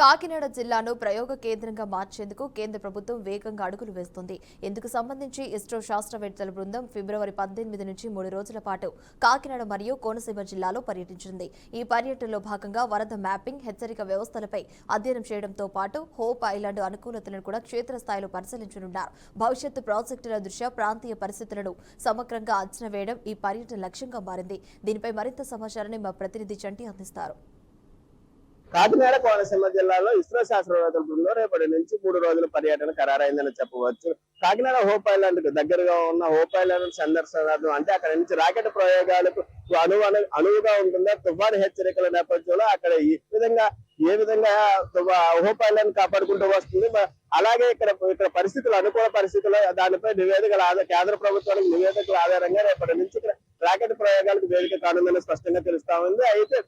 కాకినాడ జిల్లాను ప్రయోగ కేంద్రంగా మార్చేందుకు కేంద్ర ప్రభుత్వం వేగంగా అడుగులు వేస్తోంది. ఇందుకు సంబంధించి ఇస్రో శాస్త్రవేత్తల బృందం ఫిబ్రవరి 18 నుంచి 3 రోజుల పాటు కాకినాడ మరియు కోనసీమ జిల్లాలో పర్యటించింది. ఈ పర్యటనలో భాగంగా వరద మ్యాపింగ్, హెచ్చరిక వ్యవస్థలపై అధ్యయనం చేయడంతో పాటు హోప్ ఐలాండ్ అనుకూలతలను కూడా క్షేత్రస్థాయిలో పరిశీలించనున్నారు. భవిష్యత్తు ప్రాజెక్టుల దృష్ట్యా ప్రాంతీయ పరిస్థితులను సమగ్రంగా అంచనా వేయడం ఈ పర్యటన లక్ష్యంగా మారింది. దీనిపై మరింత సమాచారాన్ని మా ప్రతినిధి చంటి అందిస్తారు. కాకినాడ కోనసీమ జిల్లాలో ఇస్రో శాస్త్రవేత్తల బృందం రేపటి నుంచి 3 రోజుల పర్యటన ఖరారైందని చెప్పవచ్చు. కాకినాడ హోప్ ఐలాండ్ కు దగ్గరగా ఉన్న హోప్ ఐలాండ్ సందర్శనార్థం అంటే అక్కడ నుంచి రాకెట్ ప్రయోగాలకు అనువుగా ఉంటుందా, తుఫాను హెచ్చరికల నేపథ్యంలో అక్కడ ఏ విధంగా హోప్ ఐలాండ్ కాపాడుకుంటూ వస్తుంది, అలాగే ఇక్కడ పరిస్థితులు అనుకూల పరిస్థితులు దానిపై కేంద్ర ప్రభుత్వానికి నివేదికల ఆధారంగా రేపటి నుంచి ఇక్కడ రాకెట్ ప్రయోగాలకు వేదిక కానుందని స్పష్టంగా తెలుస్తా ఉంది. అయితే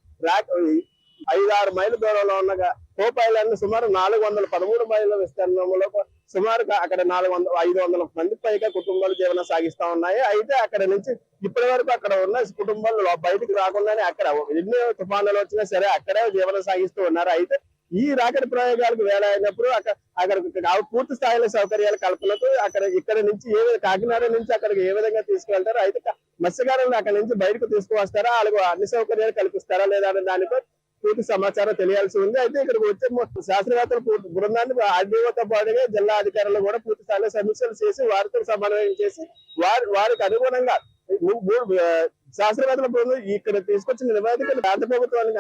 5-6 మైళ్ళ దూరంలో ఉన్న హోప్ ఐలాండ్ సుమారు 413 మైళ్ళ విస్తీర్ణంలో సుమారు అక్కడ 500 మంది పైగా కుటుంబాలు జీవనం సాగిస్తా ఉన్నాయి. అయితే అక్కడ నుంచి ఇప్పటి వరకు అక్కడ ఉన్న కుటుంబాలు బయటకు రాకుండానే అక్కడ ఎన్నో తుఫానులు వచ్చినా సరే అక్కడే జీవనం సాగిస్తూ ఉన్నారు. అయితే ఈ రాకెట్ ప్రయోగాలకు వేలైనప్పుడు అక్కడ పూర్తి స్థాయిలో సౌకర్యాల కల్పనకు ఇక్కడ నుంచి కాకినాడ నుంచి అక్కడికి ఏ విధంగా తీసుకువెళ్తారో, అయితే మత్స్యకారులను అక్కడ నుంచి బయటకు తీసుకువస్తారా, వాళ్ళకు అన్ని సౌకర్యాలు కల్పిస్తారా లేదా అనే దానిపై పూర్తి సమాచారం తెలియాల్సి ఉంది. అయితే ఇక్కడికి వచ్చే శాస్త్రవేత్తల బృందాన్ని ఆర్డీఓతో పాటుగా జిల్లా అధికారులు కూడా పూర్తి స్థాయిలో సమీక్షలు చేసి వారితో సమన్వయం చేసి వారికి అనుగుణంగా శాస్త్రవేత్తల బృందం ఇక్కడ తీసుకొచ్చిన నివేదికలు రాష్ట్ర ప్రభుత్వానికి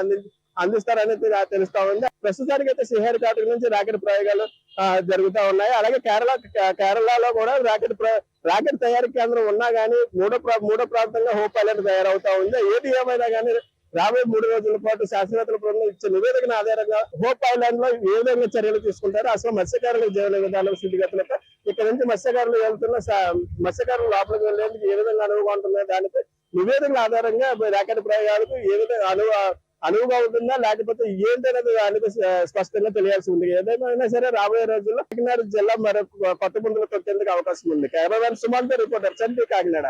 అందిస్తారనేది తెలుస్తా ఉంది. ప్రస్తుతానికి అయితే శ్రీహరికోట నుంచి రాకెట్ ప్రయోగాలు జరుగుతూ ఉన్నాయి. అలాగే కేరళలో కూడా రాకెట్ తయారీ కేంద్రం ఉన్నా గానీ మూడో ప్రాంతంగా హోప్ ఐలాండ్ తయారవుతా ఉంది. ఏది ఏమైనా కానీ రాబోయే 3 రోజుల పాటు శాస్త్రవేత్తల బృందం ఇచ్చే నివేదికల ఆధారంగా హోప్ ఐలాండ్ లో ఏ విధంగా చర్యలు తీసుకుంటారు, అసలు మత్స్యకారుల జీవన విధానం స్థితిగతులపై ఇక్కడ నుంచి మత్స్యకారులు మత్స్యకారులు లోపలికి వెళ్లేందుకు ఏ విధంగా అనువుగా ఉంటుందో దానిపై నివేదికల ఆధారంగా రాకెట్ ప్రయోగాలకు ఏ విధంగా అనువుగా ఉంటుందా లేకపోతే ఏంటనేది దానికి స్పష్టంగా తెలియాల్సి ఉంది. ఏదైనా సరే రాబోయే రోజుల్లో కాకినాడ జిల్లా మరొక కొత్త పుంతలు తొక్కేందుకు అవకాశం ఉంది. కెమెరామెన్ సుమన్ తో రిపోర్టర్ చంటి, కాకినాడ.